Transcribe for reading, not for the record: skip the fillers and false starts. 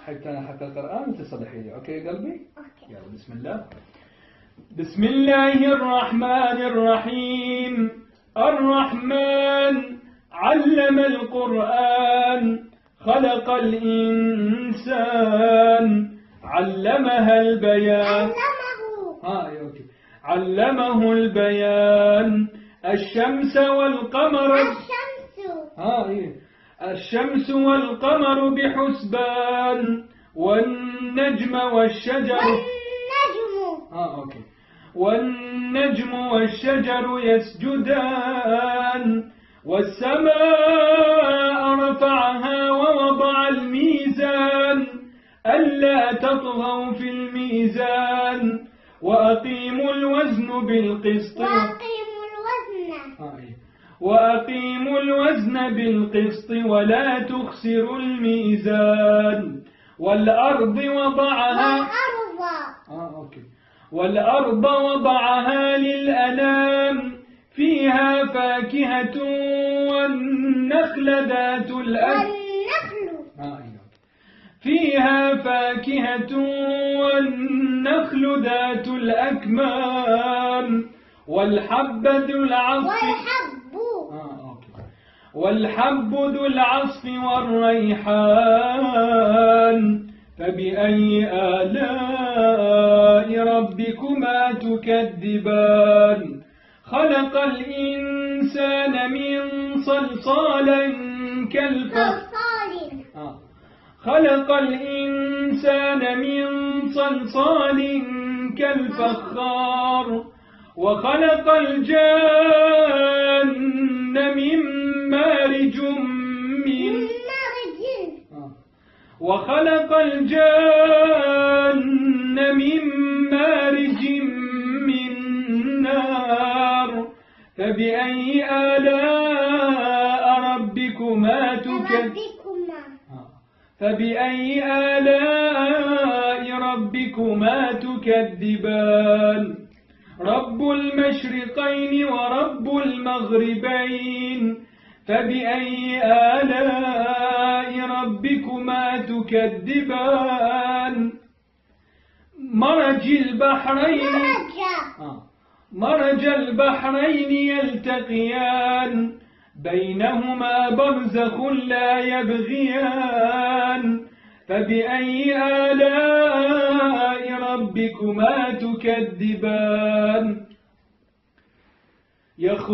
حتى أنا حتى القرآن تصلحي لي. أوكي يا قلبي؟ أوكي. يلا بسم الله. بسم الله الرحمن الرحيم. الرحمن علم القرآن خلق الإنسان علمها البيان. أوكي. علمه البيان. الشمس والقمر. الشمس والقمر بحسبان والنجم والشجر. أوكي. والنجم والشجر يسجدان والسماء رفعها ووضع الميزان ألا تطغوا في الميزان وأقيموا الوزن بالقسط. وأقيموا الوزن بالقسط ولا تخسروا الميزان. والأرض وضعها. أوكي. والأرض وضعها للأنام فيها فاكهة والنخل ذات فيها فاكهة والنخل ذات الأكمام والحب ذو العصف والريحان. فبأي آلاء ربكما تكذبان. خلق الإنسان من صلصال كالفخار وخلق الجان من مارج من نار. فبأي آلاء ربكما تكذبان. رب المشرقين ورب المغربين. فبأي آلاء ربكما تكذبان. مرج البحرين يلتقيان بينهما برزخ لا يبغيان. فبأي آلاء ربكما تكذبان.